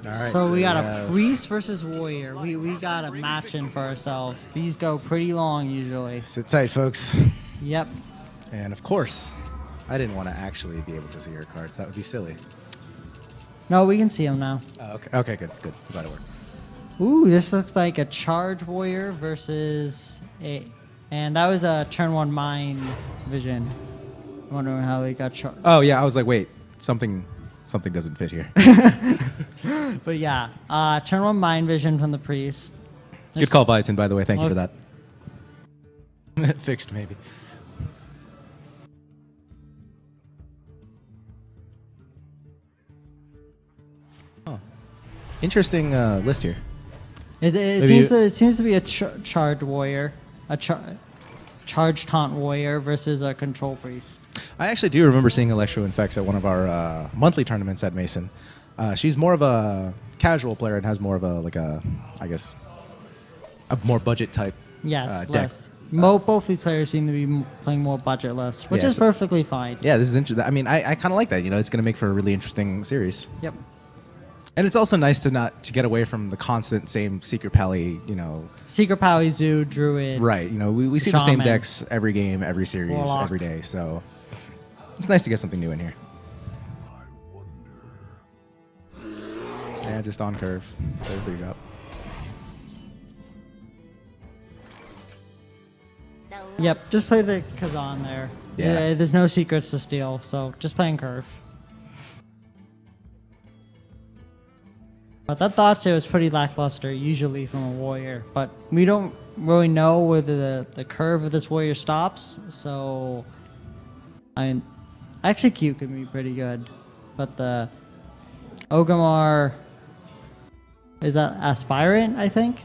Alright, so we got a priest versus warrior. We got a match in for ourselves. These go pretty long usually. Sit tight, folks. Yep. And of course, I didn't want to actually be able to see her cards. That would be silly. No, we can see them now. Oh, okay. Okay, good. Good. Glad it worked. Ooh, this looks like a charge warrior versus a, and that was a turn 1 mind vision. I'm wondering how they got charged. Oh yeah, I was like, wait, something doesn't fit here. But yeah, turn 1 mind vision from the priest. Good call, Biotin, by the way. Thank you for that. Fixed, maybe. Huh. Interesting list here. It seems to be a charge warrior, a charge taunt warrior versus a control priest. I actually do remember seeing ElectrolnFex at one of our monthly tournaments at Mason. She's more of a casual player and has more of a I guess, a more budget type. Yes, deck. less. Both these players seem to be playing more budgetless, which is perfectly fine. Yeah, this is interesting. I mean, I kind of like that. You know, it's going to make for a really interesting series. Yep. And it's also nice to get away from the constant same Secret Pally, you know. Secret Pally, Zoo, Druid. Right. You know, we see the same decks every game, every series, Warlock. every day. So it's nice to get something new in here. Yeah, just on curve. Play the 3-drop. Yep, just play the Kazan there. Yeah. There's no secrets to steal, so just playing curve. But that thought state was pretty lackluster, usually from a warrior. But we don't really know whether the curve of this warrior stops, so I mean, execute can be pretty good. But the Ogamar, is that aspirant, I think?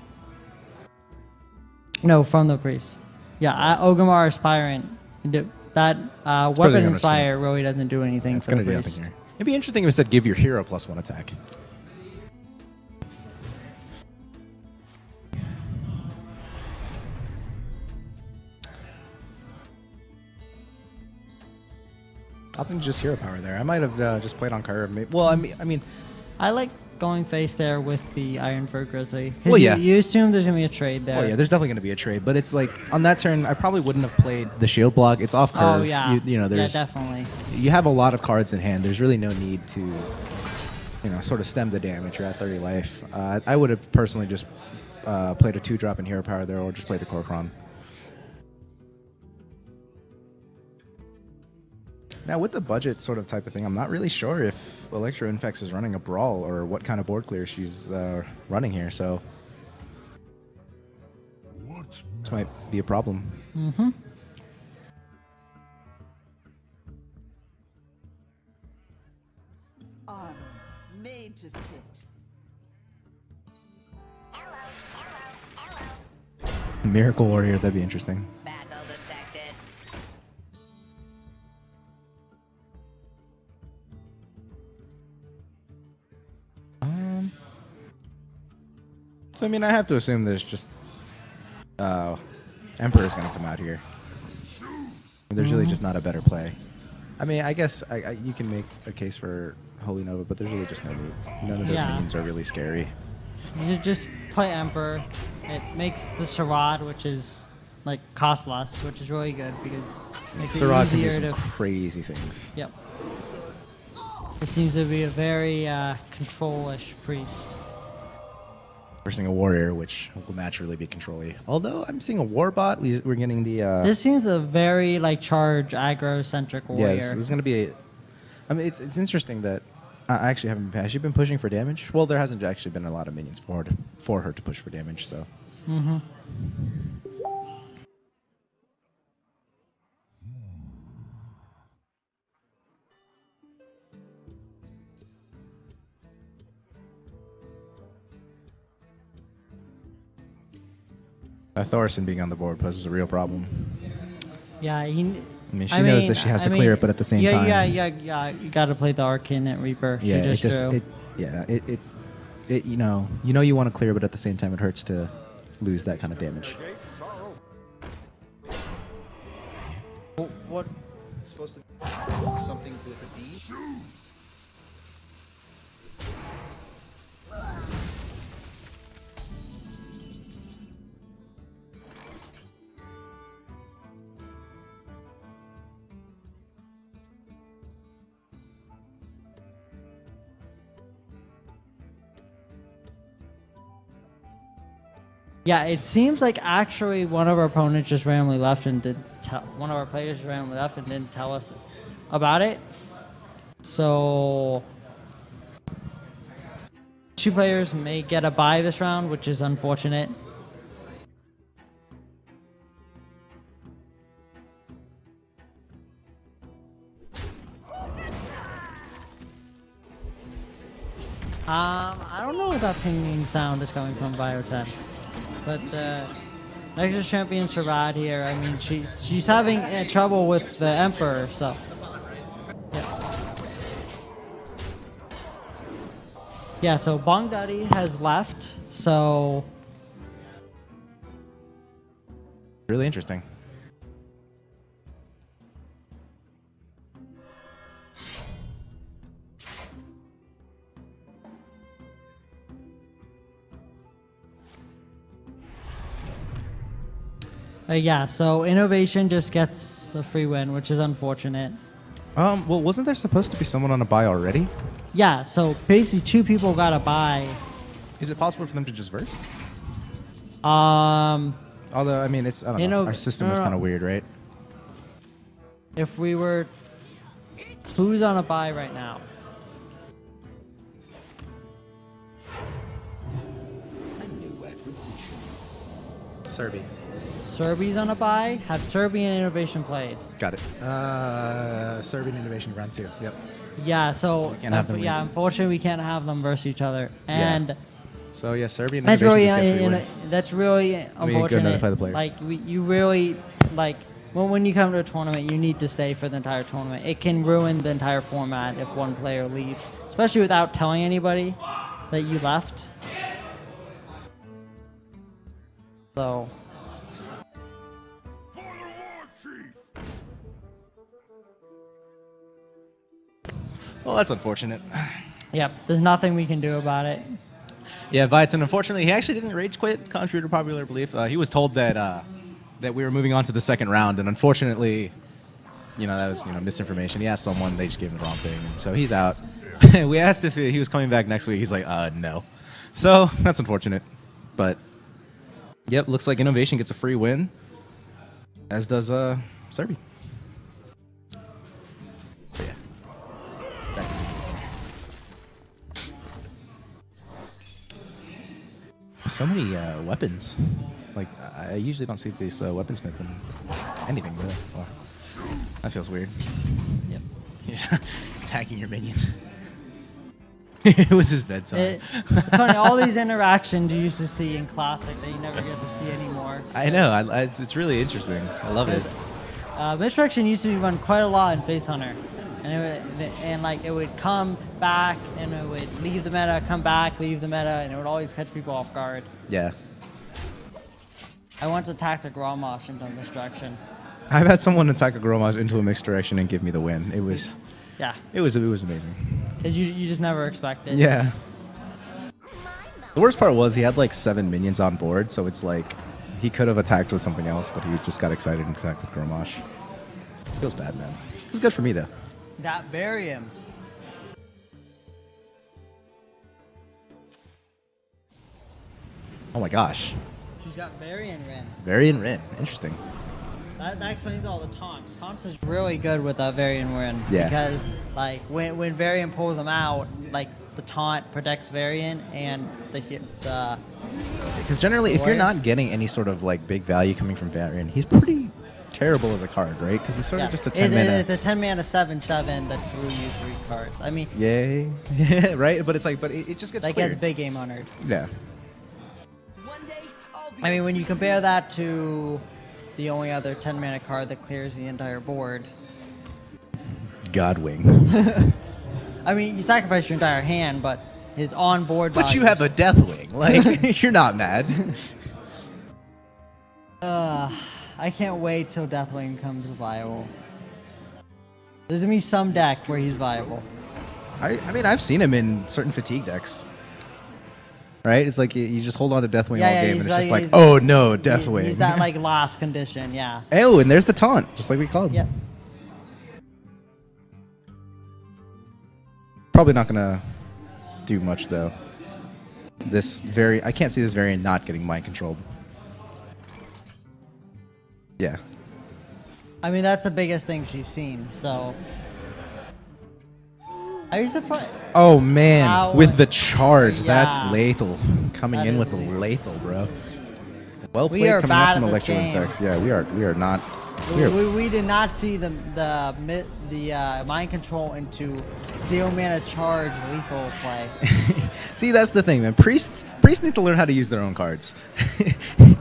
No, from the priest. Yeah, Ogamar aspirant. That weapon inspire really doesn't do anything. Yeah, it's going to do nothing here. It'd be interesting if it said give your hero +1 attack. I think just hero power there. I might have just played on curve. Well, I mean, I like going face there with the Ironfur Grizzly. Well, yeah. You assume there's gonna be a trade there. Oh yeah, there's definitely gonna be a trade, but it's like on that turn, I probably wouldn't have played the shield block. It's off curve. Oh yeah. You know, there's definitely. You have a lot of cards in hand. There's really no need to, you know, sort of stem the damage. You're at 30 life. I would have personally just played a 2-drop in hero power there, or just played the Korkron. Now, with the budget sort of type of thing, I'm not really sure if ElectrolnFex is running a brawl or what kind of board clear she's running here, so this might be a problem. Mm-hmm. Armor made to fit. Miracle Warrior, that'd be interesting. Battle detected. So, I mean, I have to assume there's just Emperor's going to come out here. There's really just not a better play. I mean, I guess you can make a case for Holy Nova, but there's really just no need. None of those minions are really scary. You just play Emperor. It makes the Charade, which is like cost less, which is really good because it makes Sarad it can do easier some to. crazy things. Yep. It seems to be a very control-ish priest. We're seeing a warrior, which will naturally be control-y. Although I'm seeing a warbot, we're getting the. This seems a very like charge aggro-centric warrior. Yeah, this is going to be. I mean, it's interesting that I actually haven't. Has she been pushing for damage? Well, there hasn't actually been a lot of minions for her to push for damage. So. Mm-hmm. Thorson being on the board poses a real problem. Yeah, I mean, she knows that she has to clear it, but at the same time... Yeah, you got to play the Arcane at Reaper. Yeah, she just drew. You know you want to clear, but at the same time it hurts to lose that kind of damage. What? Supposed to Something with a B. Yeah, it seems like actually one of our opponents just randomly left and didn't tell. One of our players just randomly left and didn't tell us about it. So 2 players may get a bye this round, which is unfortunate. I don't know where that pinging sound is coming from, Biotech. But the Nexus Champion's Sherrod here, I mean, she's having trouble with the Emperor, so. Yeah. Yeah, so Bong Duddy has left, so. Really interesting. Yeah, so Innovation just gets a free win, which is unfortunate. Well, wasn't there supposed to be someone on a buy already? Yeah, so basically 2 people got a bye. Is it possible for them to just verse? Um, Although, I mean, it's I don't know. Our system is kind of weird, right? If we were, who's on a bye right now? Serby. Serby's on a bye. Have Serby and Innovation played? Got it. Serbian Innovation round 2. Yep. Yeah, so can't have them yeah, unfortunately we can't have them versus each other, and So yeah, Serbian that's Innovation really just get 3 wins. that's really unfortunate. notify the players. Like you really like when you come to a tournament, you need to stay for the entire tournament. It can ruin the entire format if one player leaves, especially without telling anybody that you left. So. Well, that's unfortunate. Yep, there's nothing we can do about it. Yeah, Viton, unfortunately, he actually didn't rage quit, contrary to popular belief. He was told that that we were moving on to the second round, and unfortunately, that was misinformation. He asked someone, they just gave him the wrong thing, and so he's out. We asked if he was coming back next week. He's like, no. So that's unfortunate, but yep, looks like Innovation gets a free win, as does Serby. So, yeah. So many weapons. Like, I usually don't see these weaponsmith in anything, really. Well, that feels weird. Yep. You're attacking your minion. It was his bedtime. It's funny, all these interactions you used to see in Classic that you never get to see anymore. I know. It's really interesting. I love it. Misdirection used to be run quite a lot in Face Hunter. And it would come back and it would leave the meta, come back, leave the meta, and it would always catch people off guard. Yeah. I once attacked a Grommash into a misdirection. I've had someone attack a Gromage into a mixed direction and give me the win. It was amazing. Because you just never expect it. Yeah. The worst part was he had like 7 minions on board, so it's like he could have attacked with something else, but he just got excited and attacked with Gromage. Feels bad, man. It was good for me though. That Varium. Oh my gosh. She's got Varian Rin. Varian Rin. Interesting. That explains all the taunts. Taunts is really good with Varian Rin. Yeah. Because like when Varian pulls them out, like the taunt protects Varian and the Because generally, if you're not getting any sort of like big value coming from Varian, he's pretty terrible as a card, right? Because he's sort of just a 10 mana. It's a 10 mana 7/7 that drew you 3 cards. I mean, yay, right? But it's like, it just gets that clear. gets big game honored. Yeah. I mean, when you compare that to the only other 10 mana card that clears the entire board. Godwing. I mean, you sacrifice your entire hand, but his on-board. But you have a Deathwing. Like, you're not mad. I can't wait till Deathwing comes viable. There's gonna be some deck where he's viable. I mean, I've seen him in certain fatigue decks. Right? It's like you just hold on to Deathwing Yeah, all yeah, game, he's and it's like- just like, he's- oh no, Deathwing. He's that like last condition, yeah. Oh, and there's the taunt, just like we called. Yep. Probably not gonna do much though. I can't see this variant not getting mind controlled. Yeah. I mean, that's the biggest thing she's seen. So, are you surprised? Oh man, How- with the charge, that's Yeah. lethal. Coming That in is with the lethal. lethal, bro. Well We played are coming bad up from at this game. ElectrolnFex. Yeah, we are not. We are, We did not see the mind control into 0 mana charge lethal play. See, that's the thing, man. Priests need to learn how to use their own cards.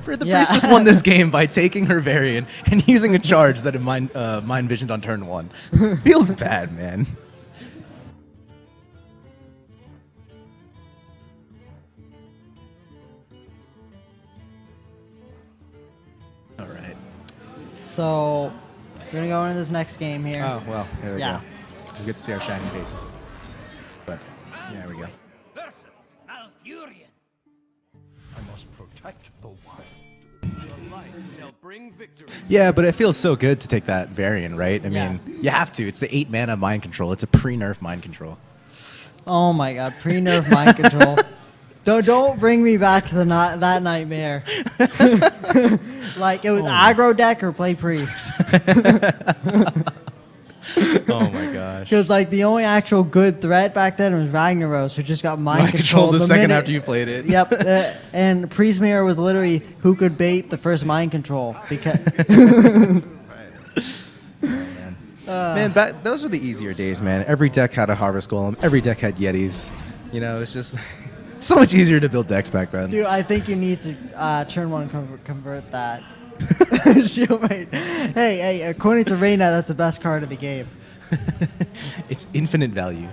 For the Yeah. priest just won this game by taking her variant and using a charge that it mind visioned on turn 1. Feels bad, man. All right. So, we're gonna go into this next game here. Oh well, here we Yeah. go. We get to see our shiny faces. But yeah, there we go. I must protect Bo5. Shall bring victory. Yeah, but it feels so good to take that variant, right? I Yeah. mean, you have to. It's the 8 mana mind control. It's a pre-nerf mind control. Oh my god, pre-nerf mind control. Don't bring me back to that nightmare. Like it was aggro deck or play priest. Oh my gosh. Because like the only actual good threat back then was Ragnaros, who just got mind Mind control the second minute- after you played it. Yep, and Priest Mirror was literally who could bait the first mind control because. Man, those were the easier days, man. Every deck had a Harvest Golem. Every deck had Yetis. You know, it's just so much easier to build decks back then. Dude, I think you need to turn one convert that. Shield Mate. Hey, according to Reyna, that's the best card of the game. It's infinite value.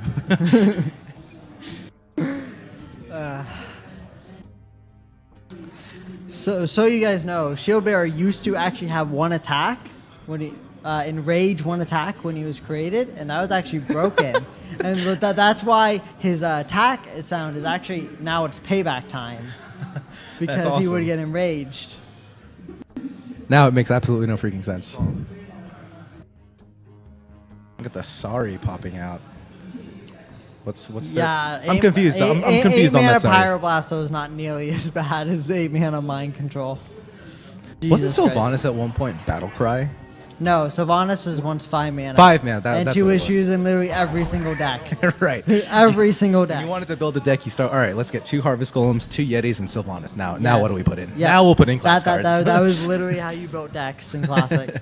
So you guys know, Shield Bearer used to actually have one attack when he enrage one attack when he was created, and that was actually broken. And that's why his attack sound is actually now it's payback time because he awesome. would get enraged. Now it makes absolutely no freaking sense. Look at the sorry popping out. What's Yeah, I'm confused. I'm confused on that sorry. sorry. Pyroblast is not nearly as bad as 8 mana mind control. Wasn't Jesus Christ. Sylvanas at one point Battle Cry? No, Sylvanas was once 5 mana. 5 mana. And That's she what it was using literally every single deck. Right. Every single If deck. you wanted to build a deck, you start. All right, let's get 2 Harvest Golems, 2 Yetis, and Sylvanas. Now Yes. what do we put in? Yeah. Now we'll put in class that cards. That was literally how you built decks in Classic.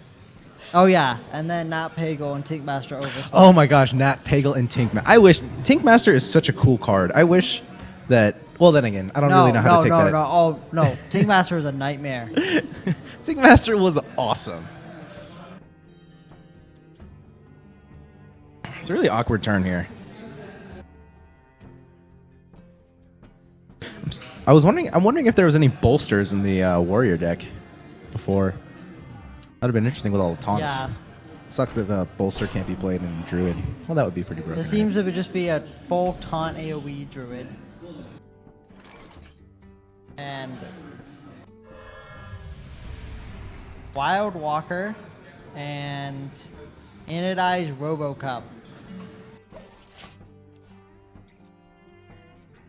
Oh yeah, and then Nat Pagal and Tinkmaster over. Oh my gosh, Nat Pagal and Tinkmaster. I wish Tinkmaster is such a cool card. I wish that. Well, then again, I don't really know how to take that. Oh no, Tinkmaster is a nightmare. Tinkmaster was awesome. It's a really awkward turn here. I'm wondering if there was any bolsters in the warrior deck before. That'd have been interesting with all the taunts. Yeah. Sucks that the bolster can't be played in Druid. Well, that would be pretty broken. This seems to just be a full taunt AoE druid. And Wild Walker and Anodized Robocup.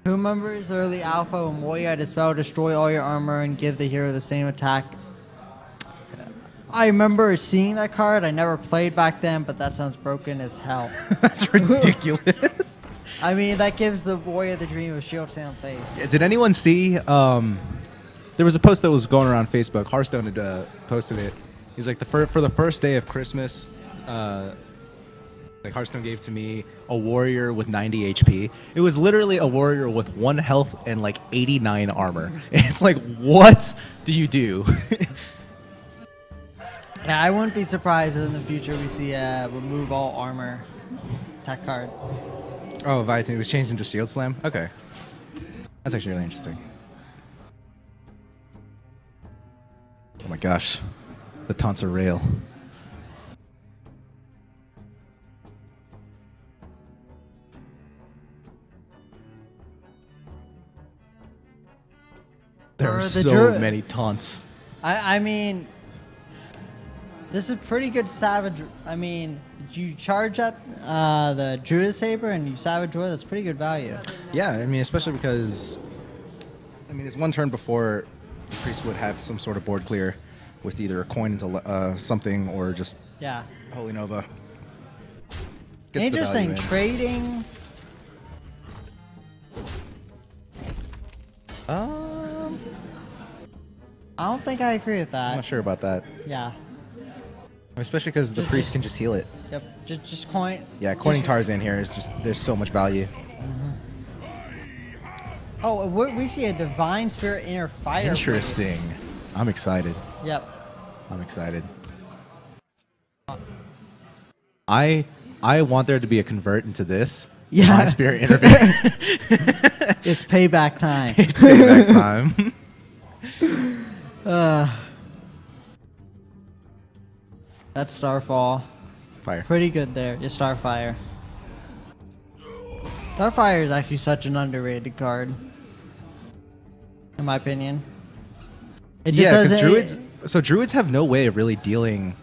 Who remembers early alpha when warrior dispel, destroy all your armor, and give the hero the same attack? I remember seeing that card. I never played back then, but that sounds broken as hell. That's ridiculous. I mean, that gives the warrior the dream of shield sound face. Did anyone see? There was a post that was going around Facebook. Hearthstone had posted it. He's like, for the first day of Christmas, like Hearthstone gave to me a warrior with 90 HP. It was literally a warrior with 1 health and like 89 armor. It's like, what do you do? Yeah, I wouldn't be surprised if in the future we see a remove all armor tech card. Oh, Vitality was changed into Shield Slam? Okay. That's actually really interesting. Oh my gosh. The taunts are real. There are For the so many taunts. I mean, this is pretty good savage. I mean, you charge at the Druid Saber and you savage roar. That's pretty good value. Yeah, I mean, especially because, I mean, it's one turn before the priest would have some sort of board clear with either a coin into something or just Yeah. Holy Nova. Gets the value Interesting in. trading. I don't think I agree with I'm that. not sure about that. Yeah. Especially because the priest can just heal it. Yep. Just coin. Yeah, coining Tarzan here is just, there's so much value. Oh, we see a Divine Spirit Inner Fire. Interesting. I'm excited. Yep. I'm excited. I want there to be a convert into this. Yeah. Divine Spirit Intervene. It's payback time. It's payback time. That's Starfall. Fire. Pretty good there. Yeah, Starfire. Starfire is actually such an underrated card, in my opinion. It just Yeah, because doesn't- druids have no way of really dealing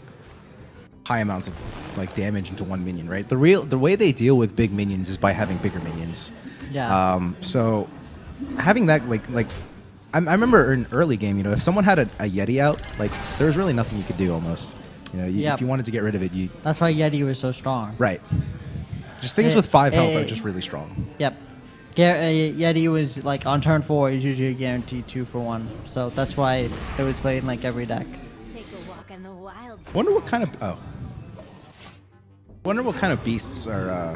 high amounts of like damage into one minion, right? The way they deal with big minions is by having bigger minions. Yeah. So having that I remember in early game, you know, if someone had a Yeti out, like there was really nothing you could do almost. You know, Yep. if you wanted to get rid of it, you That's why Yeti was so strong. right. Just things Eh, with 5 health eh, are just really strong. Yep. Yeti was like on turn 4 is usually a guaranteed 2 for 1, so that's why it was played in like every deck. Take a walk in the wild. Wonder what kind of beasts are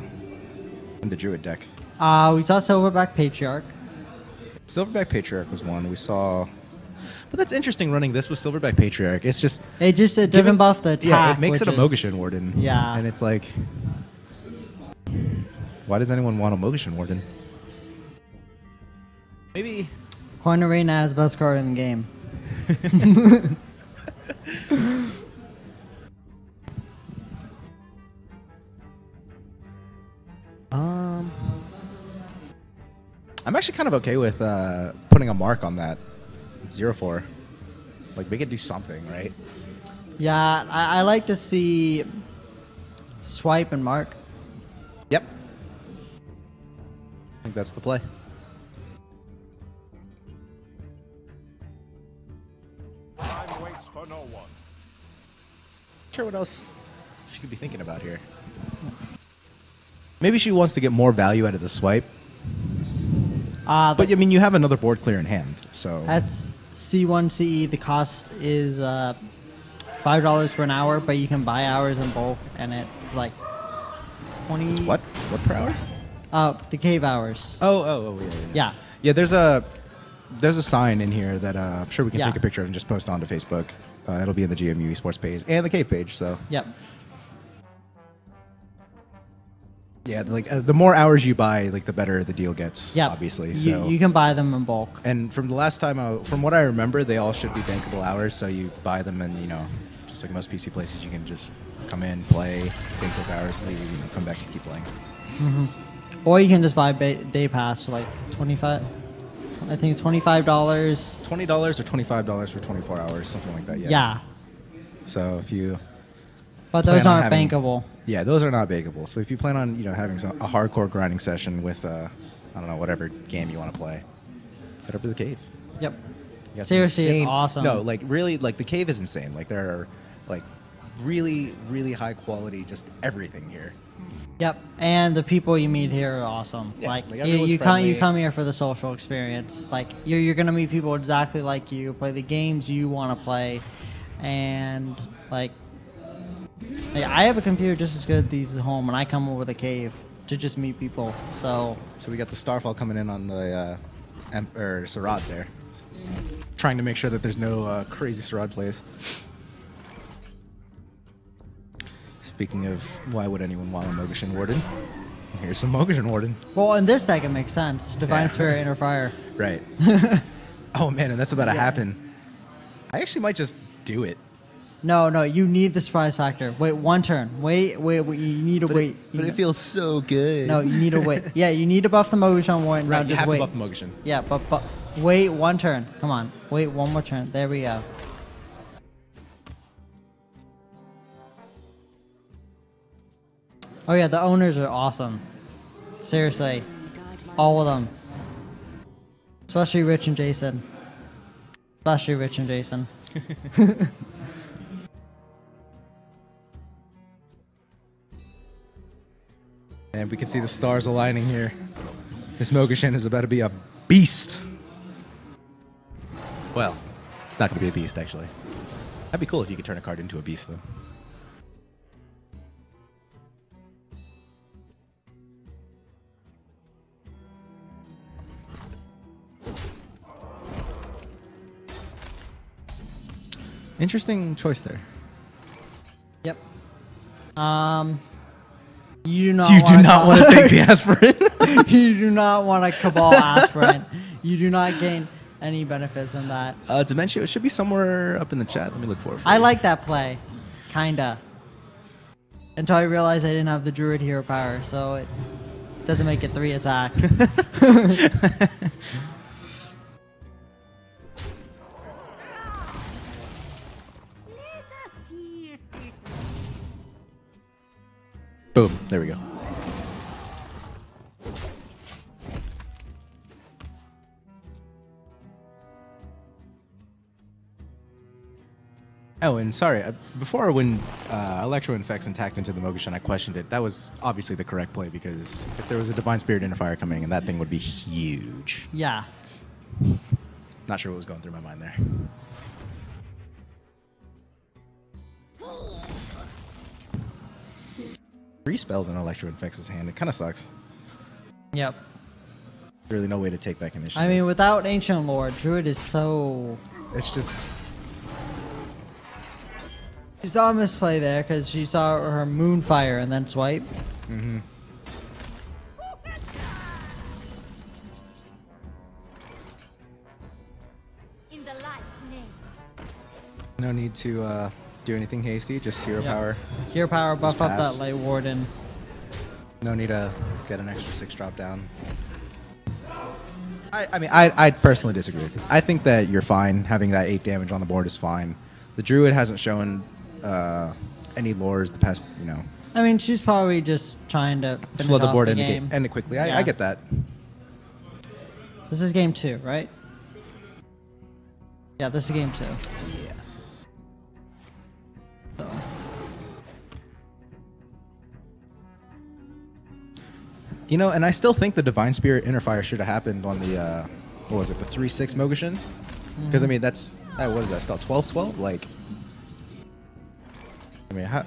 in the druid deck. We saw Silverback Patriarch. Silverback Patriarch was one we saw, but that's interesting running this with Silverback Patriarch. It's just It doesn't given- buff the attack. Yeah, it makes it a which is- Mogashin Warden. Yeah. and it's like, why does anyone want a Mogashin Warden? Maybe. Coin Arena has the best card in the game. I'm actually kind of okay with putting a mark on that 0-4. Like, make it do something, right? Yeah, I like to see swipe and mark. Yep. I think that's the play. Time waits for no one. Sure, what else she could be thinking about here? Maybe she wants to get more value out of the swipe. But I mean, you have another board clear in hand, so That's C1 CE. The cost is $5 for an hour, but you can buy hours in bulk, and it's like 20. it's what? What per hour? The cave hours. Oh, yeah. Yeah. Yeah, there's a sign in here that I'm sure we can Yeah. take a picture of and just post onto Facebook. It'll be in the GMU Esports page and the Cave page. So Yep. yeah, like the more hours you buy, like the better the deal gets. Yep. Obviously. So You can buy them in bulk. and from the last time, from what I remember, they all should be bankable hours. So you buy them, and just like most PC places, you can just come in, play, bank those hours, leave, come back and keep playing. Or you can just buy day pass for like 25. I think it's $25. $20 or $25 for 24 hours, something like that. Yeah. Yeah. So if you But plan those on aren't having- bankable. Yeah, those are not bankable. So if you plan on, having a hardcore grinding session with, I don't know, whatever game you want to play, head over to the cave. Yep. You got some Seriously, it's insane- awesome. No, like really, like the cave is insane. Like there are, like, really, really high quality, just everything here. Yep. And the people you meet here are awesome. Yeah, like like, you everyone's come friendly. here for the social experience. Like you're gonna meet people exactly like you, play the games you want to play, and like I have a computer just as good as these at home, and I come over the cave to just meet people. So So we got the Starfall coming in on the Sarad there, trying to make sure that there's no crazy Sarad plays. Speaking of, why would anyone want a Mogashin Warden? Here's some Mogashin Warden. well, in this deck it makes sense. Divine Yeah. Spirit, Inner Fire. Right. Oh man, and that's about to happen. I actually might just do it. No, you need the surprise factor. Wait one turn. Wait. You need to wait. But it feels so good. No, you need to wait. Yeah, you need to buff the Motion Warden. Right, Now you just have wait. to buff Mogashin. Yeah, but Wait one turn. Come on. Wait one more turn. There we go. Oh yeah, the owners are awesome. Seriously. All of them. Especially Rich and Jason. Especially Rich and Jason. And we can see the stars aligning here. This Mogashin is about to be a beast. Well, it's not going to be a beast, actually. That'd be cool if you could turn a card into a beast, though. Interesting choice there. Yep. You do not. You do not want to take the aspirin. You do not want a Cabal aspirin. You do not gain any benefits from that. Dementia should be somewhere up in the chat. Let me look for it. I like that play, kinda. Until I realized I didn't have the Druid hero power, so it doesn't make it 3 attack. Boom. There we go. Oh, and sorry, before when ElectrolnFex tacked into the Mogashin, I questioned it. That was obviously the correct play because if there was a Divine Spirit Interfire coming in, that thing would be huge. Yeah. Not sure what was going through my mind there. Three spells in ElectrolnFex's hand. It kind of sucks. Yep. Really no way to take back initiative. I mean, without Ancient Lord, Druid is so... It's just... She saw a misplay there because she saw her Moonfire and then swipe. Mm-hmm. In the light's name. No need to do anything hasty, just hero Yep. power. Hero power, buff up pass. that Light Warden. No need to get an extra 6 drop down. I personally disagree with this. I think that you're fine. Having that 8 damage on the board is fine. The Druid hasn't shown any lures the past, I mean, she's probably just trying to finish flood the off board the and game. end it quickly. Yeah. I get that. This is game 2, right? Yeah, this is game 2. Yes. So. And I still think the Divine Spirit Interfire should have happened on the, what was it, the 3/6 Mogashin? Because, I mean, that's, what is that, still 12/12? Like, I mean, how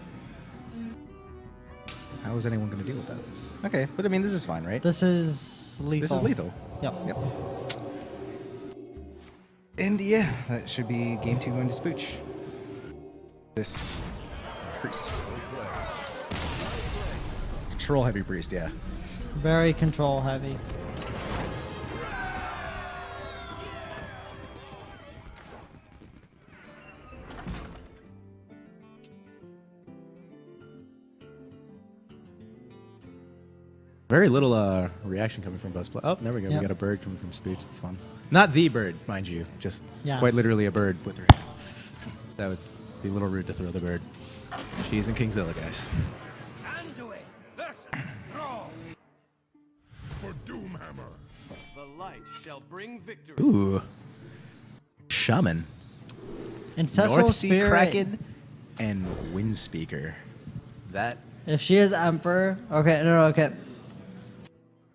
is anyone going to deal with that? Okay, but I mean, this is fine, right? This is lethal. This is lethal. Yep. Yep. And yeah, that should be game 2 going to Thespooch. This priest. Control heavy priest, yeah. Very control heavy. Very little reaction coming from Buzzplay. Oh, there we go. Yep. We got a bird coming from Spooch. That's fun. Not the bird, mind you. Just quite literally a bird with her. That would be a little rude to throw the bird. She's in Kingzilla, guys. For Doomhammer. The light shall bring victory. Ooh. Shaman. Ancestral North Sea Spirit. Kraken and Windspeaker. That. If she is Emperor, okay, no, okay.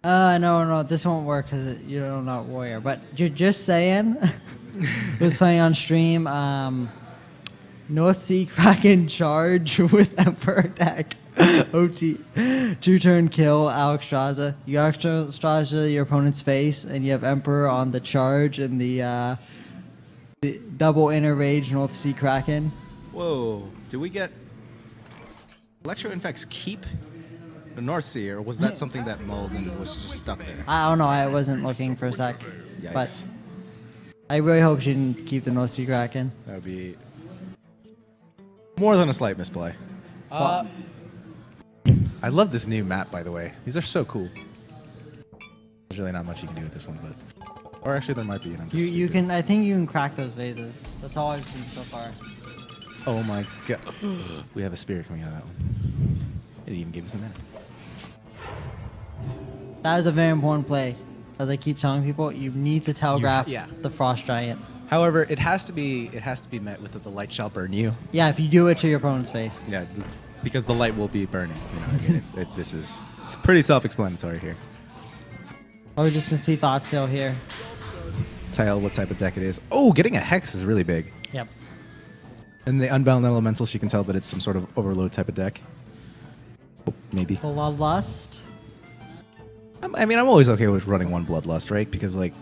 No, this won't work because you're not warrior. But just saying, was playing on stream. North Sea Kraken charge with Emperor deck. OT. 2-turn kill Alexstrasza. You Alexstrasza your opponent's face, and you have Emperor on the charge and the double inner rage North Sea Kraken. Whoa. Do we get ElectrolnFex keep the North Sea, or was that something that mulled and was just stuck there? I don't know. I wasn't looking for a sec, Yikes. but I really hope she didn't keep the North Sea Kraken. That would be more than a slight misplay. I love this new map, by the way. These are so cool. There's really not much you can do with this one, but Or actually, there might be. And I'm just You stupid. can. I think you can crack those vases. That's all I've seen so far. Oh my god. We have a spirit coming out of that one. It even gave us a minute. That is a very important play. As I keep telling people, you need to telegraph yeah. the Frost Giant. However, it has to be met with the light shall burn you. Yeah, if you do it to your opponent's face. Yeah, because the light will be burning. You know, I mean, this is pretty self-explanatory here. Oh, we're just gonna see Thought Seal here. Tell what type of deck it is. Oh, getting a hex is really big. Yep. And the Unbound Elementals, you can tell that it's some sort of overload type of deck. Oh, maybe. Bloodlust. I mean, I'm always okay with running one Bloodlust, right? Because, like,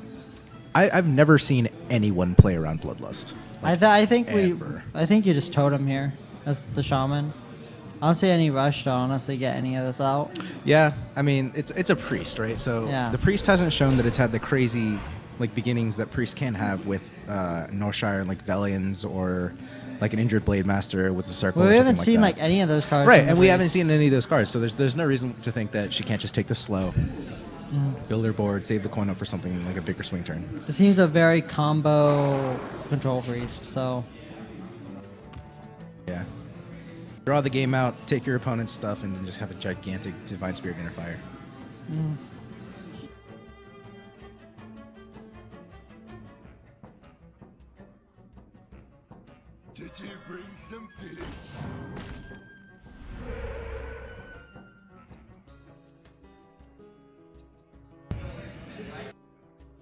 I've never seen anyone play around Bloodlust. Like, I think ever. I think you just totem here as the shaman. I don't see any rush to honestly get any of this out. Yeah, I mean, it's a priest, right? So Yeah. the priest hasn't shown that it's had the crazy, like, beginnings that priests can have with Northshire and, like, Velians or, like, an injured Blade Master with the circle. Well, we or haven't something seen like like any of those cards. right, from the and we haven't priest. seen any of those cards, so there's no reason to think that she can't just take this slow, build her board, save the coin up for something like a bigger swing turn. It seems a very combo control priest. So Yeah. Draw the game out, take your opponent's stuff, and just have a gigantic Divine Spirit Inner Fire. Did you bring some fish?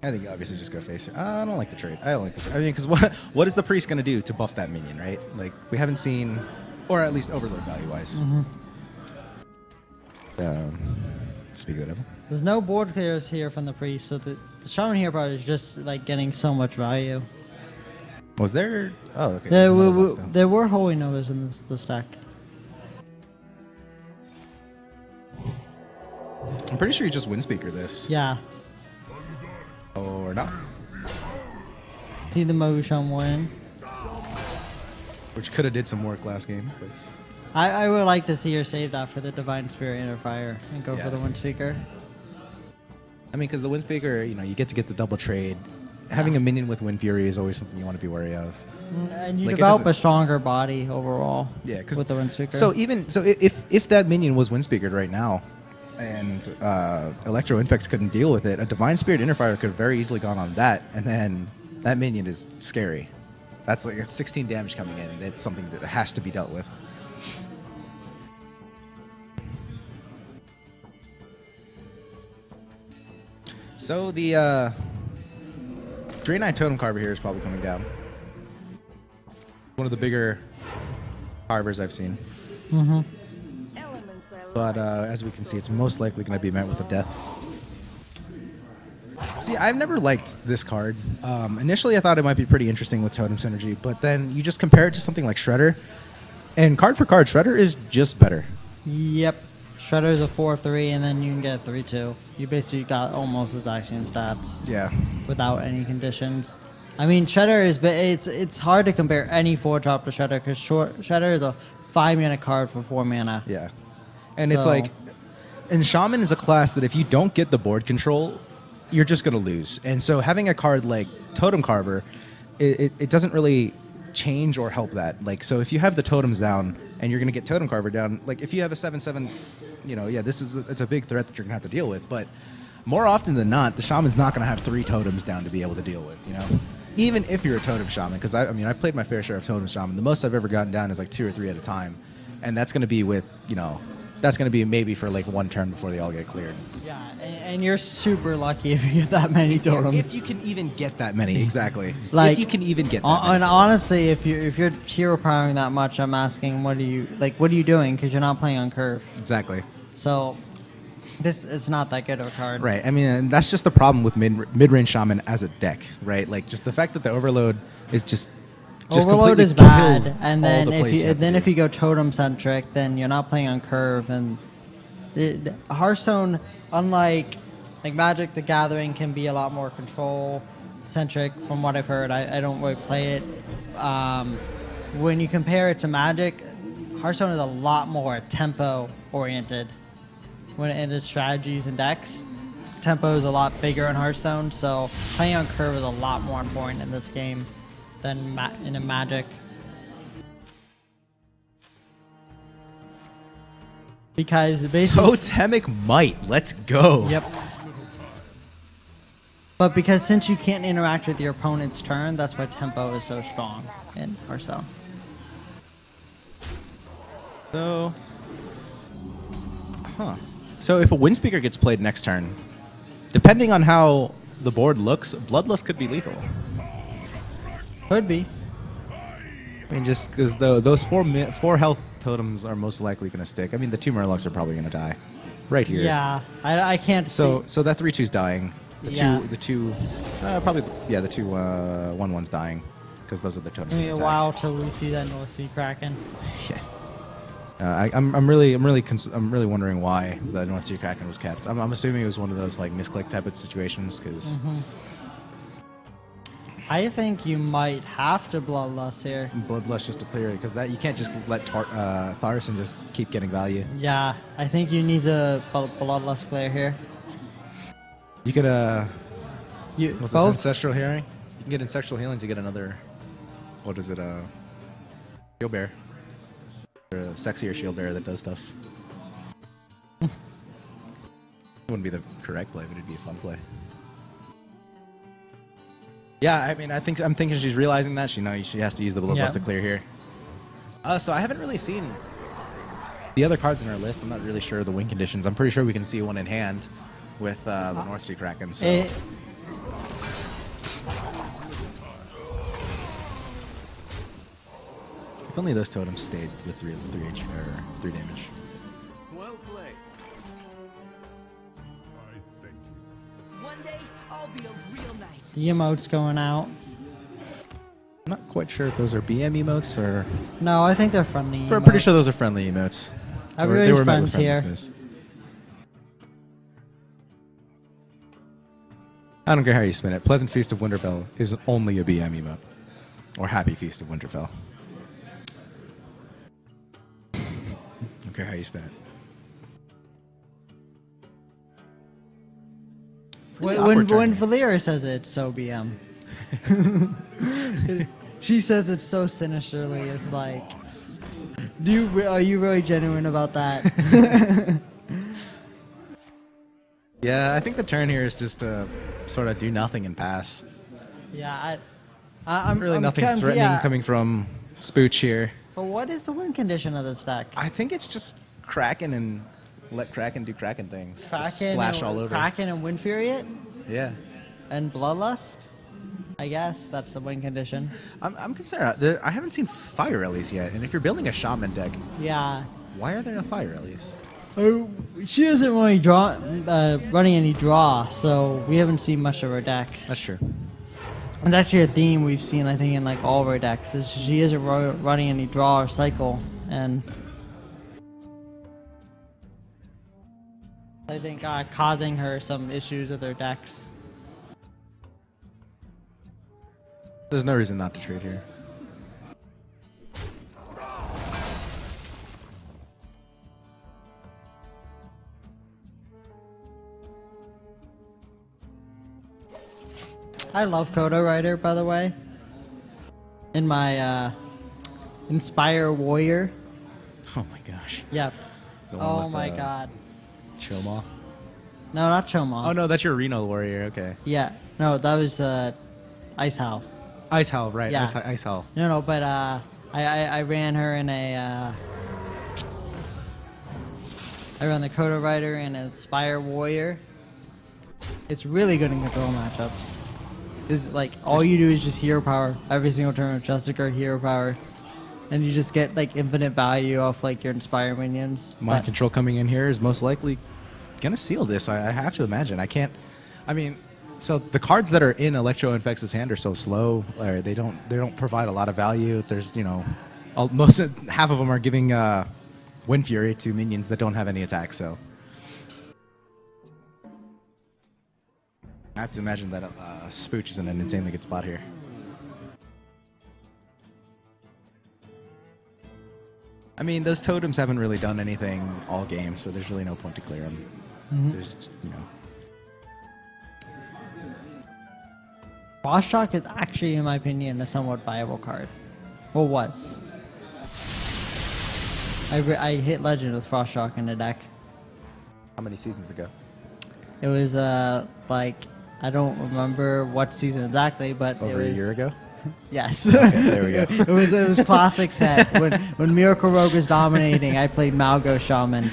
I think you obviously just go face. I don't like the trade. I don't like the trade. I mean, because what is the priest going to do to buff that minion, right? Like, we haven't seen, or at least overload value-wise. Speak of the devil. there's no board clears here from the priest. So the shaman here part is just like getting so much value. Was there? Oh, okay. There there's another were one still. there were holy notice in this deck. I'm pretty sure you just Windspeaker this. Yeah. Or not. See the Mogusham win. Which could have did some work last game. But I would like to see her save that for the Divine Spirit Inner Fire and go Yeah. for the Wind Speaker. I mean, because the Windspeaker, you get to get the double trade. Having a minion with Wind Fury is always something you want to be wary of. And you Like, it develop doesn't- a stronger body overall. Yeah, because with the Wind Speaker. So if that minion was Windspeakered right now, and ElectrolnFex couldn't deal with it, a Divine Spirit Inner Fire could have very easily gone on that, and then that minion is scary. That's like 16 damage coming in, and it's something that has to be dealt with. So the Draenei Totem Carver here is probably coming down. One of the bigger carvers I've seen. Mm-hmm. Elements are But as we can see, it's most likely going to be met with a death. See, I've never liked this card. Initially, I thought it might be pretty interesting with Totem Synergy, but then you just compare it to something like Shredder, and card for card, Shredder is just better. Yep. Shredder's a 4/3, and then you can get a 3/2. You basically got almost the exact same stats Yeah. without any conditions. I mean, Shredder is, but it's hard to compare any 4-drop to Shredder because Shredder is a 5-mana card for 4 mana. Yeah. And it's So- like, and Shaman is a class that if you don't get the board control, you're just going to lose. And so having a card like Totem Carver, it doesn't really change or help that. Like, so if you have the totems down and you're going to get Totem Carver down, like if you have a 7/7, it's a big threat that you're going to have to deal with. But more often than not, the Shaman's not going to have 3 totems down to be able to deal with, Even if you're a Totem Shaman, because I've played my fair share of Totem Shaman. The most I've ever gotten down is like 2 or 3 at a time. And that's going to be with, that's going to be maybe for like 1 turn before they all get cleared. Yeah, and you're super lucky if you get that many totems. If you can even get that many, exactly. Like, if you can even get that And many. honestly, if you're hero powering that much, I'm asking, what are you doing? Because you're not playing on curve. Exactly. So, it's not that good of a card. Right. I mean, and that's just the problem with mid-range Shaman as a deck, right? Like, just the fact that the Overload is just Overload completely is bad, kills and all then the plays you have to do. if you go totem centric, then you're not playing on curve. And Hearthstone, unlike Magic, the Gathering can be a lot more control centric. From what I've heard, I don't really play it. When you compare it to Magic, Hearthstone is a lot more tempo oriented when it its strategies and decks. tempo is a lot bigger in Hearthstone, so playing on curve is a lot more important in this game than in a Magic. Because basically... Totemic Might, let's go. Yep. But because since you can't interact with your opponent's turn, that's why tempo is so strong in Hearthstone. So... Huh. So if a Wind Speaker gets played next turn, depending on how the board looks, Bloodlust could be lethal. Could be. I mean, just because those four health totems are most likely going to stick. I mean, the 2 Murlocs are probably going to die. Right here. Yeah, I can't So see. so that 3/2's dying. The Yeah. two 1/1's dying because those are the totems. It'll be that a attack. while till we see that North Sea Kraken. Yeah. I'm really wondering why the North Sea Kraken was kept. I'm assuming it was one of those like misclick type of situations because I think you might have to Bloodlust here. Bloodlust just to clear it because that you can't just let Tharson just keep getting value. Yeah, I think you need a Bloodlust clear here. You could what's this, both? Ancestral Healing? You can get Ancestral Healing to get another, what is it, Shield Bearer. Or a sexier Shield Bearer that does stuff. It wouldn't be the correct play, but it'd be a fun play. Yeah, I mean, I'm thinking she's realizing that. She has to use the Bloodlust to clear here. So I haven't really seen the other cards in our list. I'm not really sure of the win conditions. I'm pretty sure we can see one in hand with the North Sea Kraken. So. If only those totems stayed with 3 damage. Well played. One day, I'll be a real knight. The emote's going out. I'm not quite sure if those are BM emotes or... No, I think they're friendly. I'm pretty sure those are friendly emotes. Everybody's friends here. I don't care how you spin it. Pleasant Feast of Winterfell is only a BM emote. Or Happy Feast of Winterfell. I don't care how you spin it. When Valeria says it's so BM. She says it so sinisterly. It's like, are you really genuine about that? Yeah, I think the turn here is just to sort of do nothing and pass. Yeah, I'm Really nothing threatening coming from Thespooch here. But what is the win condition of this deck? I think it's just Kraken and let Kraken do Kraken things. Just splash all over. Kraken and Wind Fury it? Yeah. And Bloodlust? I guess that's the win condition. I'm concerned. I haven't seen Fire Release yet, and if you're building a Shaman deck, Yeah. why are there no Fire Release? Oh, she isn't really running any draw, so we haven't seen much of her deck. That's true. And that's actually a theme we've seen, I think, in like all of her decks, is she isn't running any draw or cycle, and I think causing her some issues with her decks. There's no reason not to trade here. I love Kodo Rider, by the way. In my Inspire Warrior. Oh my gosh. Yep. The one Oh with, my god. Choma. No, not Choma. Oh no, that's your Reno Warrior. Okay. Yeah. No, that was Ice Howl. Ice Howl, right? Yeah. Ice Howl. No, but I ran her in a. I ran the Kodo Rider and Inspire Warrior. It's really good in control matchups. Is like all you do is just hero power every single turn with Justicar hero power, and you just get like infinite value off like your Inspire minions. Mind But- Control coming in here is most likely gonna seal this. I have to imagine. So the cards that are in ElectrolnFex's hand are so slow. Or they don't provide a lot of value. There's half of them are giving Wind Fury to minions that don't have any attack. So I have to imagine that Thespooch is in an insanely good spot here. I mean, those totems haven't really done anything all game, so there's really no point to clear them. Mhm. There's, Frost Shock is actually, in my opinion, a somewhat viable card. Well, was. I hit Legend with Frost Shock in the deck. How many seasons ago? It was like, I don't remember what season exactly, but Over it was a year ago? Yes. Okay, there we go. it was classic set. When Miracle Rogue was dominating, I played Malgo Shaman.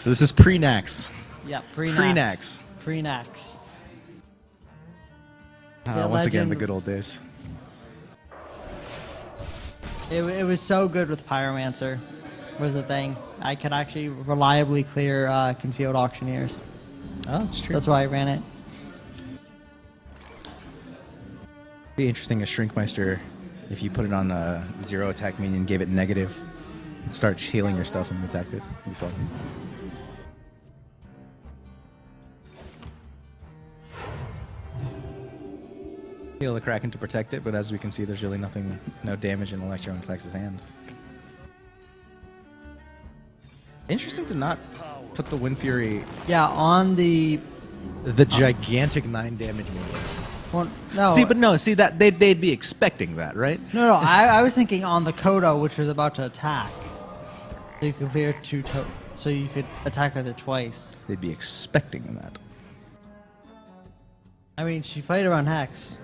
This is pre-Nax. Yeah, pre-Nax. Pre-Nax. Pre-Nax. Once again, Legend. the good old days. It was so good with Pyromancer, was the thing. I could actually reliably clear Concealed Auctioneers. Oh, that's true. That's why I ran it. Be interesting as Shrinkmeister, if you put it on a 0 attack minion, gave it negative, start healing your stuff and attacked it. It'd be fun. Heal the Kraken to protect it, but as we can see, there's really nothing, no damage in ElectrolnFex's hand. Interesting to not put the Wind Fury, Yeah, on the... the gigantic 9 damage minion. Well, no. See that they'd be expecting that, right? No, I was thinking on the Kodo, which was about to attack. So you could clear so you could attack with it twice. They'd be expecting that. I mean, she played around Hex.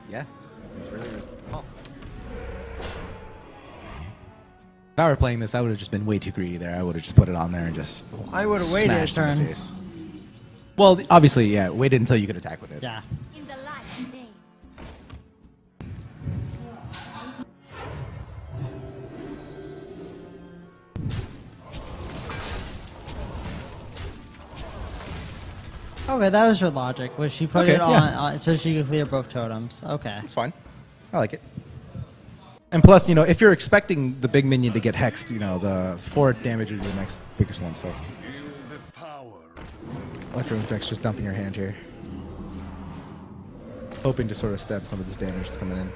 Yeah, it's really good. Oh. If I were playing this, I would have just been way too greedy there. I would have just put it on there and just I would have waited a smashed in the turn. face. Well, obviously, yeah, waited until you could attack with it. Yeah. In the light name. Okay, that was her logic. Was she put Okay, it on, yeah. so she could clear both totems? Okay. It's fine. I like it. And plus, if you're expecting the big minion to get hexed, the 4 damage would be the next biggest one, so. Feel the power. ElectrolnFex just dumping her hand here. Hoping to sort of stab some of this damage that's coming in.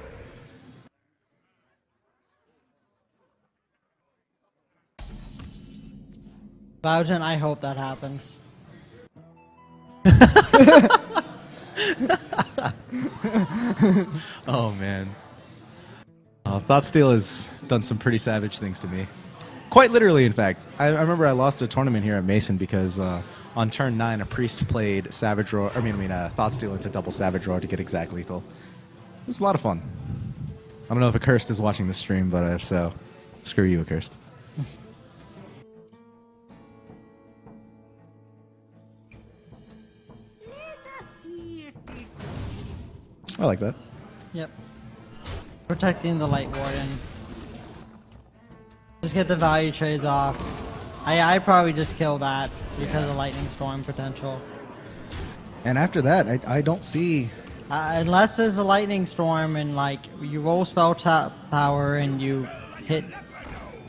Bowden, I hope that happens. Oh, man. Thoughtsteal has done some pretty savage things to me. Quite literally, in fact. I remember I lost a tournament here at Mason because on turn 9, a priest played Savage Roar. Thoughtsteal into double Savage Roar to get exact lethal. It was a lot of fun. I don't know if Accursed is watching this stream, but if so, screw you, Accursed. I like that. Yep. Protecting the Light Warden. Just get the value trades off. I probably just kill that because of Lightning Storm potential. And after that, I don't see... Unless there's a Lightning Storm and you roll spell power and you hit.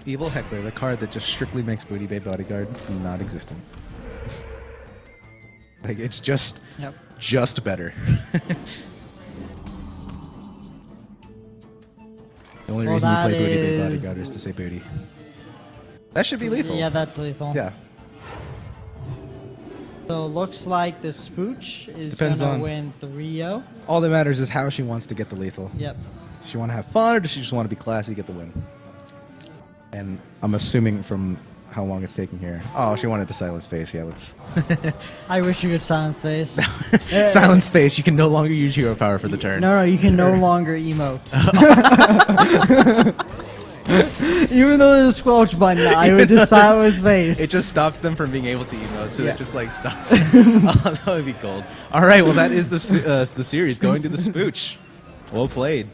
Evil Heckler, the card that just strictly makes Booty Bay Bodyguard not existent. It's just better. The only reason you play Booty Bay Bodyguard is to say booty. That should be lethal. Yeah, that's lethal. Yeah. So it looks like the Spooch is Depends gonna on- win 3-0. All that matters is how she wants to get the lethal. Yep. Does she want to have fun, or does she just want to be classy, get the win? And I'm assuming from how long it's taking here. Oh, she wanted to silence face. Yeah, let's... I wish you could silence face. Silence face. You can no longer use hero power for the turn. No, you can no longer emote. Even though there's a squelch button, I would just silence face. It just stops them from being able to emote, so it just stops them. Oh, that would be gold. All right, well that is the series going to the Spooch. Well played.